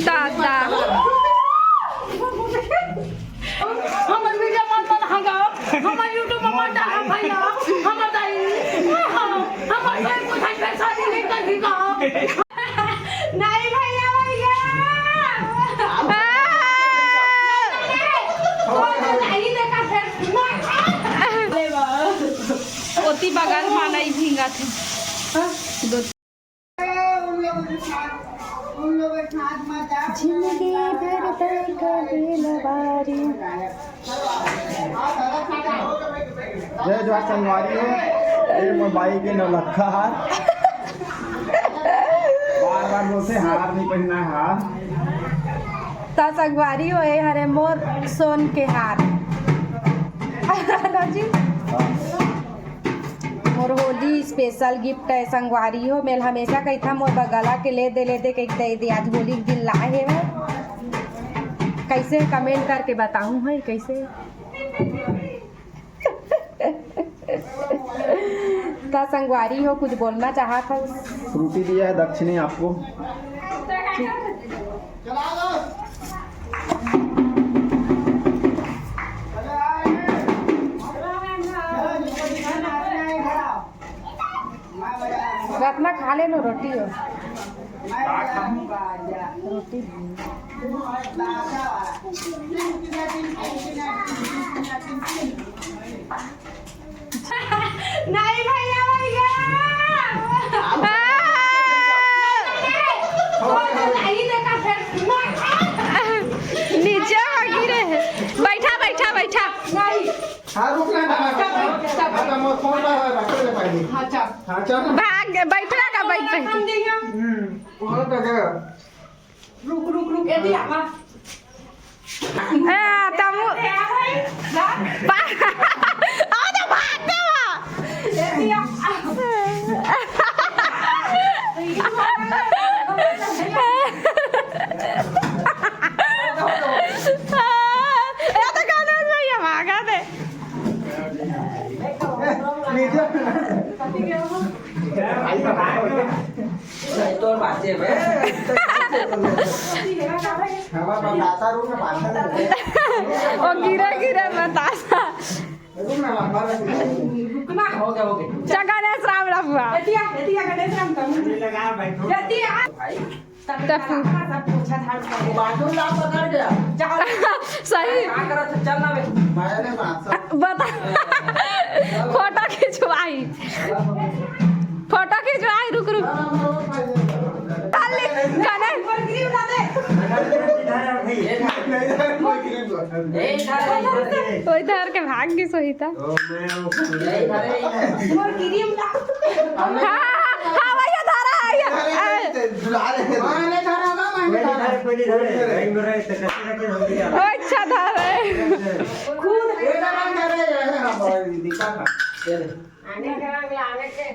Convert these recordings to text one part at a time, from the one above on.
दादा हमर वीडियो मत बनाओ, हमर यूट्यूब में मत डालो भैया, हमर दाई हमर कोई कुछ पैसा नहीं कर का नहीं भैया भैया नहीं देखा फिर ओती बगल मानाई झींगा थे दो जिंदगी भर तक कभी लबारी जय जो संगवारी हो ये मोबाइल के नौलखा हार बार बार बोलते हार नहीं पहनना है हार ता संगवारी हो हरे मोर सोन के हार जी मोर होली स्पेशल गिफ्ट है संगवारी हो मेल हमेशा कही था मोर बगला के ले दे कही दे दे आज होली के दिन लाए है कैसे कमेंट करके बताऊं है कैसे ता संगवारी हो कुछ बोलना चाहा था फ्रूटी दिया है दक्षिणी आपको रत्ना खा ले लो रोटी हो रोटी नहीं भैया भैया नहीं देखा फिर नीचे गिरे बैठा बैठा बैठा नहीं हाँ रुकना ना मैं फोन पर रख ले पहले हाँ चल हाँ चल भाग बैठा का बैठ वहाँ तक है रुक ये दिया मा तमु ना आ तो भाग दे ये दिया भागा दे तो बात है ओ गिरा बतासा रुकना हो गया गणेश राम रहुआ ये दिया गणेश राम का ये दिया टप्पू सब पूछा था बाथरूम ला पकड़ गया सही क्या करो तो चलना बे बता फोटो खिंचवाई रुक गणेश गिरी उठा दे कोई धर के भाग गई सोहिता मोर गिरी उठा हाँ भैया धारा है अच्छा धारा है खुद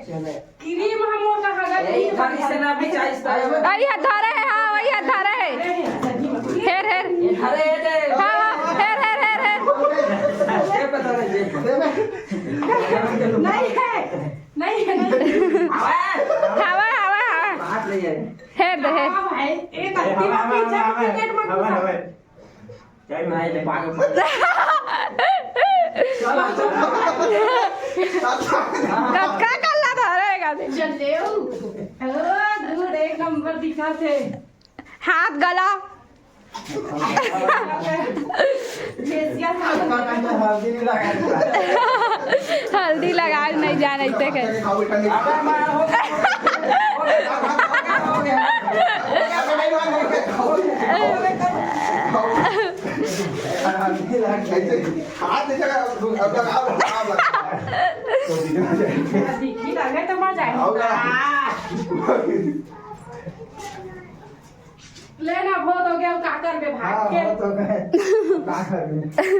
चले क्रीम हमो कहा गई थाली से ना भी चाहिए भैया धारा है हाँ भैया धारा है हेर अरे दे हाँ हेर ये पता नहीं है हवा बात ले जाए हेर दे हां भाई एक अत्ती में पीछे क्रिकेट मत जय भाई ले पागल का कल्ला धरेगा चल देऊ दूर एक नंबर दिखा थे हाथ गला फेसियल हल्दी लगा नहीं जाने से दिखी लगे तो मजा आएगा लेना बहुत हो गया का कर बे भाग के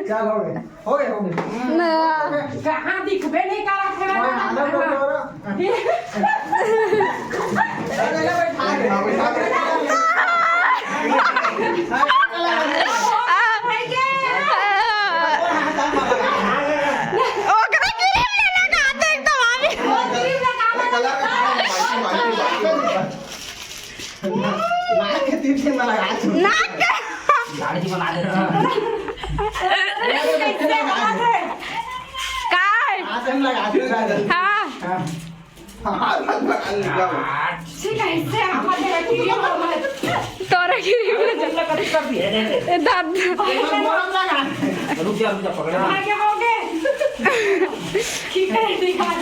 चल हो गए कहाँ दिखबे नहीं करा कलर तिथे मला नाक गाडी बना दे काय आसन लगा दे हा हां मत लगा तोरा गिरी में कर दिए दाद मोरम लगा रुक जा पकड़े आगे हो गए ठीक है निकाल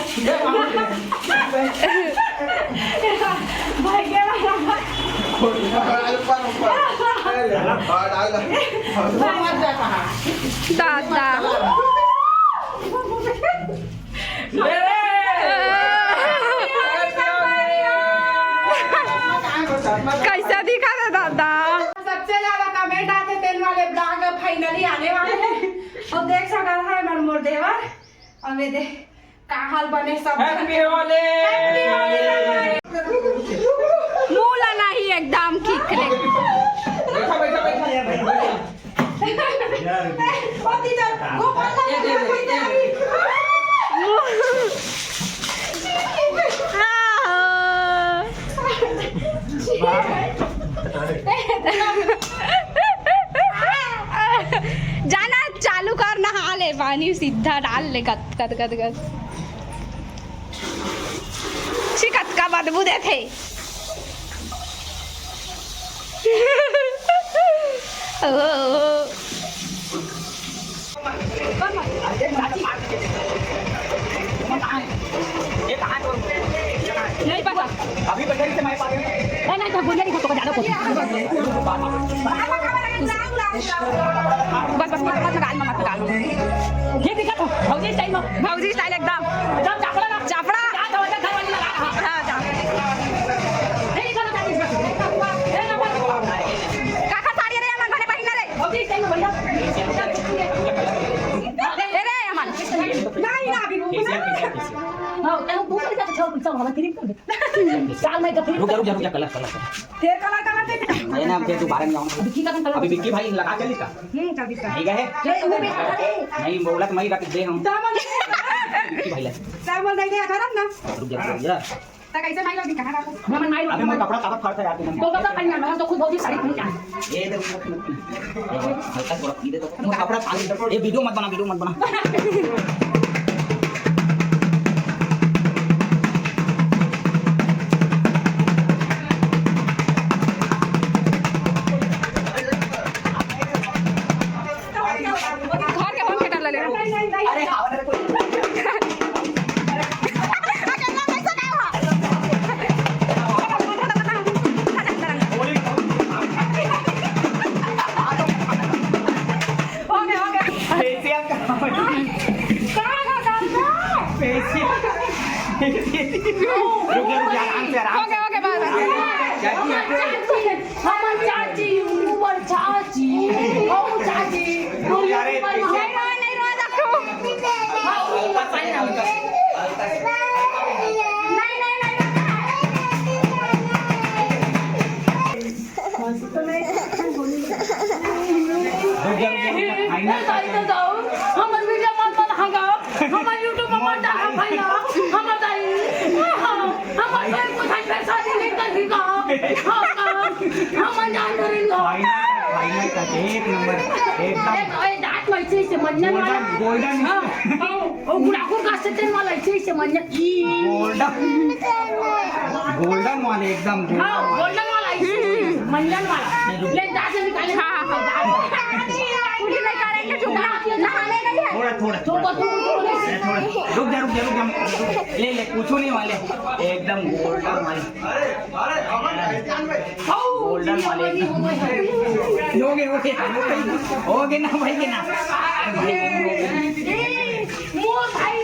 भाई क्या दादा कैसा दिखा था दादा सबसे ज्यादा कमेंट आते तेल वाले ब्लॉग फाइनली आने वाले हैं और देख सका है मन मोर देवर और वे देख का हाल बने सब हैप्पी होली मुला नहीं एकदम खिखले बैठा बैठा बैठा यार भाई पति जब गोपाल जाना चालू कर नहा ले पानी सीधा डाल ले कत कत कत कत चिकत का बदबू देते नहीं पता अभी बैठे से मैं पागल नहीं तो बोलिए नहीं तो ज्यादा कुछ बस बस मत लगा ये दिखा तो भौजी स्टाइल एकदम चापड़ा हाँ जा काका साड़ी रे अमन भने पहिना रे रे अमन नहीं ना अभी रुक जा कलर तेरे कलर कलर दे मैं ना फिर दोबारा नहीं आऊंगा अभी विक्की भाई लगा चली का जल्दी कर नहीं गए नहीं बोला तो मैं रख दे हम विक्की भाई सामान दे दे खराब ना रुक जा ता कैसे भाई लोग कहां रखो अभी मैं कपड़ा काबर फाड़ता यार तो कपड़ा पहनना मैं तो खुद भौजी साड़ी पहन के ये दे हल्का थोड़ा पी दे तो कपड़ा पानी ये वीडियो मत बना घर के फोन के डर ले अरे हां कोई ओके बाय हमर चाची ऊपर चाची ओ चाची नहीं रो देखो हमर वीडियो मत हंगा हमर YouTube मत डाला भैया हमर दाई हमर कोई कुछ पैसा नहीं कर दिगा हमर जान करेंगे फाइनल का एक नंबर एकदम ए दात मैसे से मनन वाला गोल्डन ओ गुड़ाको का सेटन वाला ऐसे से मनन गोल्डन वाले एकदम हां गोल्डन वाला ऐसे मनन वाला ले दात निकाले हां कुछ नहीं करेंगे चुप नहाने नहीं है थोड़ा रुक जा ले कुछ नहीं वाले एकदम गोल्डन वाले गोल्डन वाले हो गए ना भाई के ना मोर भाई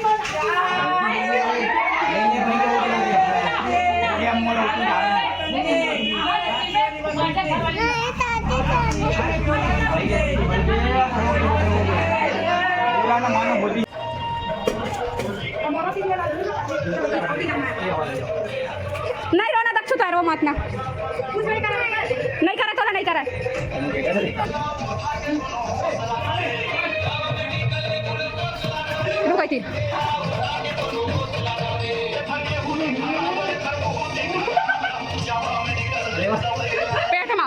मानो बोली नहीं रोना दक्षु तारो मत ना नहीं करा तो नहीं करा रुक आई थी पेट में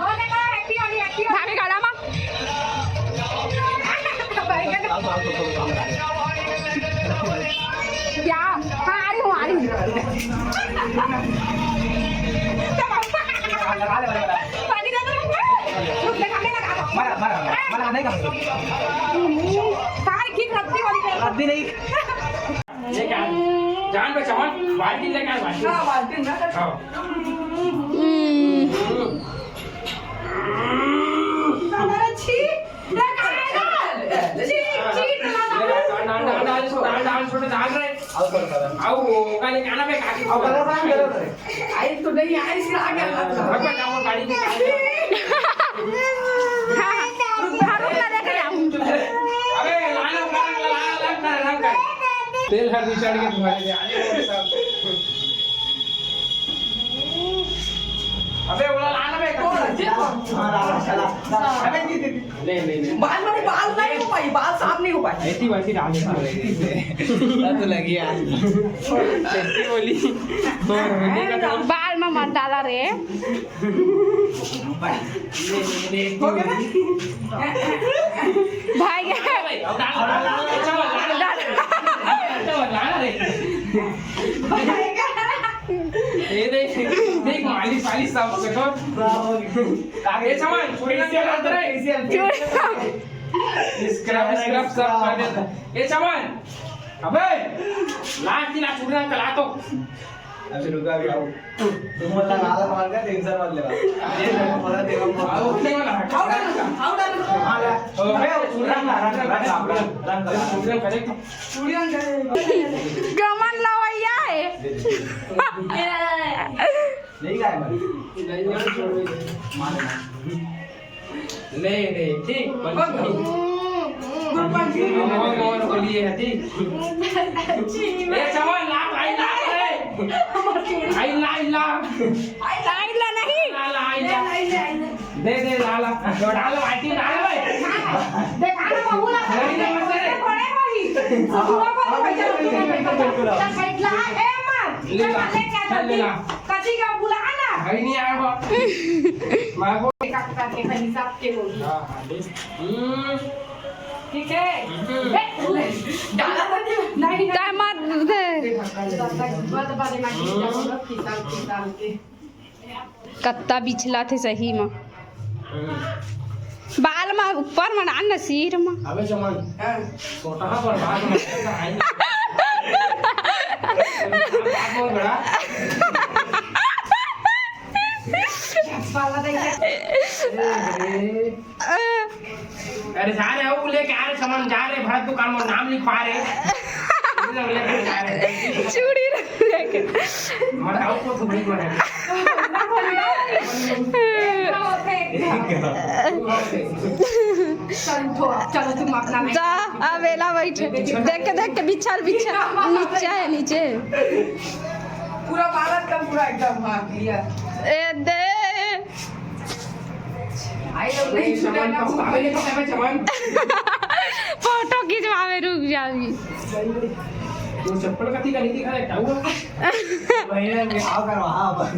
लगा ले पानी दे दो रुक लगा ले लगा दो मारा नहीं कर कार की रद्दी वाली कर रद्दी नहीं लेके आ जान पे चमन बाल्टी लेके आ बाल्टी हां बाल्टी ना कर हां अरे छी लगा छी छी डाल छोटे डाल रहे आओ का लेके आना बे काकी अब कलर काम करो आई तो नहीं आई इसलिए आ गया भगवान जाओ गाड़ी में अबे लाना कर तेल हर चढ़ के तुम्हारे लिए आने अबे बोला लाना बे अबे नहीं बाल वाले बाल नहीं हो पाई बाल साफ नहीं हो पाए ऐसी वैसी डाल तो लगी यार ऐसी बोली बाल में मत डाला रे हो गया ना भाई देख मालिश मालिश साफ कर ये सामान छोड़ी ना क्या करता है स्क्रब स्क्रब सब कर देता ये सामान अबे लास्ट दिन आप छोड़ना चला तो अभी रुका भी आओ तुम वाला नाला मार का टेंशन मत लेना ये देखो पता देगा आओ नहीं वाला हाउ डाल हां ले अबे रंग करे गमन लवैया है नहीं गाय नहीं ठीक और बोलिए है ठीक ये सामान ला आई ला आइला नहीं दे लाला डाल बाल्टी डाल भाई देखा ना बहुला नहीं मत करे पड़े वही सुबह को पैसा बैठला ए मां ले ला कची का बुलाना भाई नहीं आया बा मैं वो का के हिसाब के बोली हां ठीक है डाला नहीं काय मत दे बात बारे में किसान के कत्ता बिछला थे सही में बाल में ऊपर में डाल न सिर में अबे चमन छोटा पर बात मत आई बहुत बड़ा पाला अरे जा रहे हो लेके आ रहे सामान जा रहे भरत दुकान में नाम लिखवा रहे चूड़ी लेके मटाओ को तो नहीं बने चलो तुम अपना जा अबेला बैठे देख के बिछाल नीचे है नीचे पूरा भारत का पूरा एकदम हाँ क्लियर ए दे आई लोग नहीं छूटे ना अबे चमन फोटो खिंचवावे रुक जावी वो चप्पल कथी का नहीं दिखा रहा है महीने में आओ कर वहां पर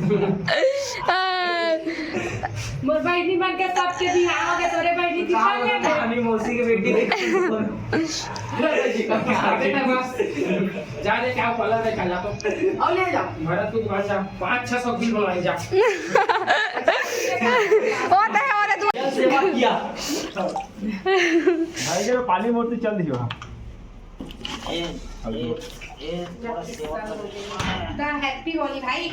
मोर बहनी बन के सबके बिहार के तोरे बहनी दिखा ले पानी मौसी की बेटी जा रे क्या कलर है चला तो और ले जाओ भरत की दुकान जा 500-600 बिल बनवाई जा और तू सेवा किया भाई के पानी मूर्ति चल रही वहां हैप्पी होली भाई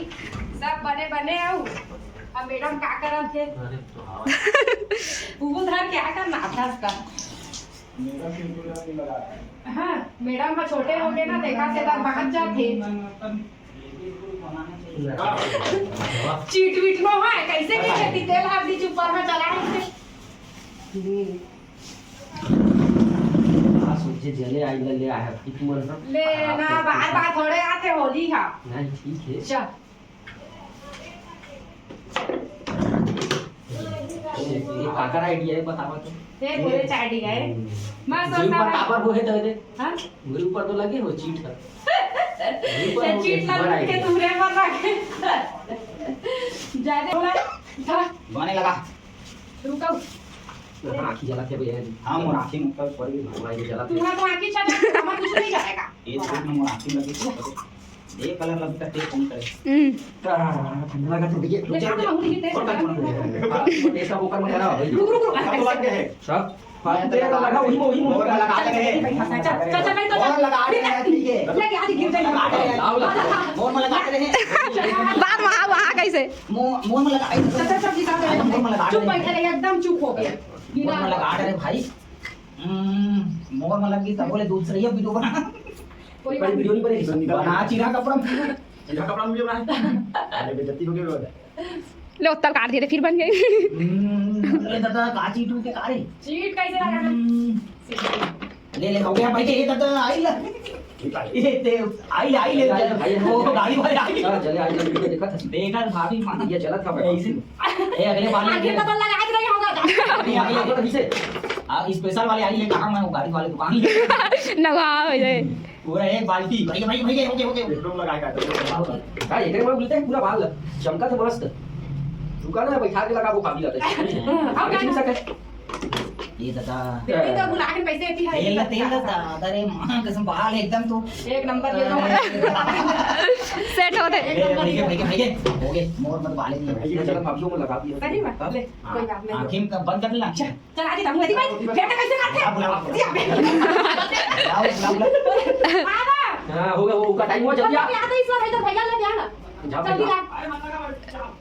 सब बने आओ अब मैडम क्या करन थे फूल धर क्या करना था उसका हाँ मैडम का छोटे हो गए ना देखा से तब भाग जाते चीट वीट में है कैसे की खेती तेल हल्दी ऊपर में चला है सोचे जले आई ले आया कित मन ले ना बार थोड़े आते होली हा नहीं ठीक है चल ये काकर आइडिया है बता तो ये पूरे चाटी गए मैं जो सोचता ऊपर कापर वो है दे हां मेरे ऊपर तो लगे हो चीट है ये चीट लगा के तुमरे पर रखे जाने बोला गाने लगा रुको आँखी जलाते भैया हाँ मोर आँखी में कल पड़ गई भाई जलाते तुम्हारा तो आंखें छट हमारा कुछ नहीं जाएगा ये छोड़ ना मोर आँखी लगी ये कलर लगता है टेस्ट नहीं करे लगा तो देखिए ले जा हम उनकी टेस्ट टेस्ट का कुकर में खड़ा हो रुक रुक रुक सब लग गए हैं सब तेल लगा वही और लगा रहे हैं चल चल चल मैं तो और लगा रहे हैं ठीक है लगे आधी गिर जाएगी मोर में लगा रहे हैं बात वहाँ कैसे मोर में लगा चल चल सब्जी साफ चुप बैठे रहे एकदम चुप हो गया मोर में लगा रहे भाई मोर में लग गई तब बोले दूध से रही है वीडियो बना कोई बड़ी वीडियो नहीं बनेगी बना चिरा कपड़ा इनका कपड़ा मुझे बना अरे बेइज्जती हो गई लो तल काट दिए फिर बन गई अरे दादा काची टू के कारे चीट कैसे लगा ले ले हो गया भाई ये दादा आई ले ये ते आई आई ले वो गाड़ी वाले आई चले आज देखा था देखा भाभी मान ये चला था ऐसे ए अगले वाले आगे पता लगा के नहीं होगा स्पेशल वाले आई है कहां मैं वो गाड़ी वाले दुकान लगा हो जाए पूरा एक बाल्टी भाई भाई भाई ओके ओके एकदम लगाए का हां एक बार बोलते हैं पूरा बाल चमका तो मस्त दुकान में बैठा के लगा वो काफी लाते हैं ये दादा बेटी तो बुला के पैसे देती है तेल दादा अरे मां कसम बाल एकदम तो एक नंबर दे दो सेट होते भाई हो गए मोर मत बाले नहीं ये चला भाभियों में लगा दिया सही बात ले कोई बात नहीं आंखें का बंद कर लेना चल आजी तब भाई बेटा कैसे काटते हां हो गया वो का टाइम हुआ जल्दी आ आता इस बार इधर भैया ले आना जल्दी आ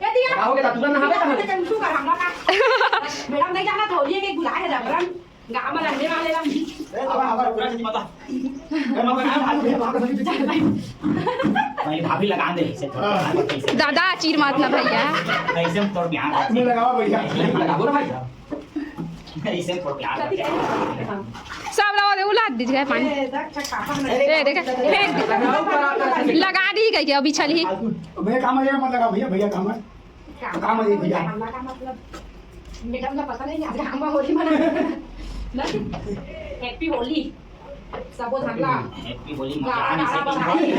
ये दिया हो गया तुरंत नहा बेटा मैडम नहीं जाना थोड़ी के बुलाए है जबरन गांव में रहने वाले हम हमारा पूरा चीज मत भाई भाभी लगा दे इसे थोड़ा दादा चीर मात ना भैया ऐसे में थोड़ा ध्यान में लगाओ भैया लगा बोल भाई ऐसे में थोड़ा ध्यान सब लगा दे उलाद दीजिए पानी ए देख लगा दी गई क्या अभी चली भैया काम आ जाएगा मत लगा भैया भैया काम है काम आ जाएगी भैया मतलब मैडम का पता नहीं आज हम होली मना हैप्पी होली सबो धन्ना हैप्पी होली गाना बधाई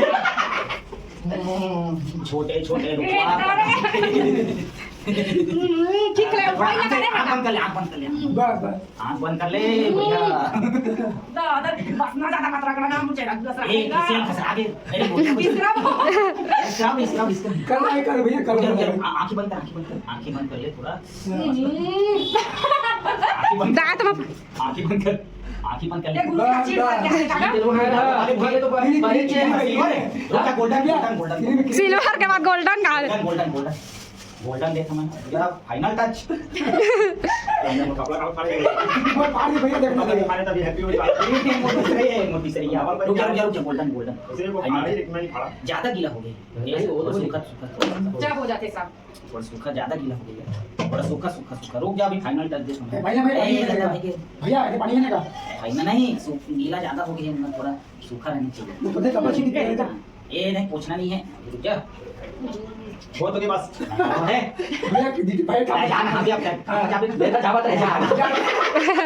छोटे छोटे रुपया ठीक ले भाई लगा दे आंख बंद कर ले बस बस आंख बंद कर ले भैया दादा बस ना ज्यादा खतरा करना मुझे लग दूसरा एक किसी खसरा के अरे तीसरा इसका कर रहा है कर भैया कर आंखें बंद कर ले थोड़ा दांत में आंखें बंद कर ले ये गुरु का चीज करके काका अरे भैया तो भाई गोल्डन सिल्वर के बाद गोल्डन का गोल्डन देखा मैं जरा फाइनल टच कपड़ा काट पड़े पानी भैया देखना हमारे तभी हैप्पी हो जाए मोटी सही है रुक गोल्डन इसे वो खाड़ी रिकमेंड खड़ा ज्यादा गीला हो गया ये वो तो सूखा जब हो जाते सब थोड़ा सूखा ज्यादा गीला हो गया थोड़ा सूखा रुक जा अभी फाइनल टच दे सुन भैया भैया ये पानी है का फाइनल नहीं गीला ज्यादा हो गया थोड़ा सूखा रहना चाहिए तो देख कपड़ा छिड़ के ये नहीं पूछना नहीं है रुक जा वो तो के पास है भैया दीदी भाई काम जाना हम अब तक बेटा जावत रह जा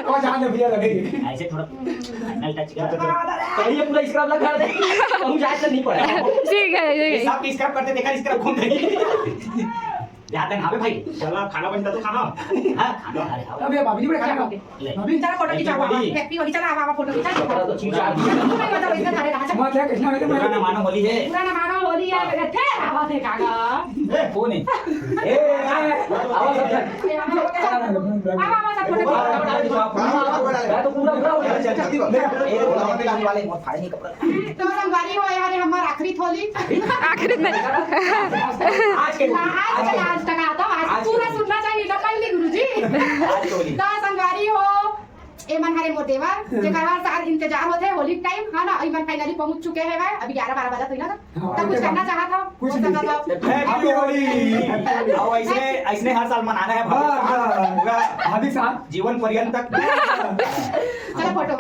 और जान दे भैया लगेगी ऐसे थोड़ा फाइनल टच कर तो ये पूरा स्क्रब लगा दे हम जाए तो नहीं पड़ा ठीक है सब स्क्रब करते देखा स्क्रब घूम गई जाते हैं भाई चला खाना बनता तो खाना हां खाना अरे अब ये भाभी ने खाना भाभी चला फोटो खिंचाओ हैप्पी होली चला आवा फोटो खिंचा तो चीज आ गई मतलब इसका थारे रहा मैं क्या कृष्णा में पुराना मानो होली है पुराना मानो होली है थे आवा थे काका कौन है ए आवाज अब आवा सब फोटो मैं तो पूरा पूरा हो गया ए वाले बहुत फाड़े नहीं कपड़ा तो संगवारी हो यार हमार आखिरी थोली आखिर में आज के आज तक आता आज पूरा सुनना चाहिए तो पहले गुरुजी तो संगवारी हो ए मन हरे मोटेवा जेकर हर साल इंतजार होते है होली टाइम हां ना इवन फाइनली पहुंच चुके हैं भाई अभी 11-12 बजा तो ना तब कुछ करना चाहा था कुछ हो सका था हैप्पी होली आओ ऐसे हर साल मनाना है भाभी साहब जीवन पर्यंत तक चलो फोटो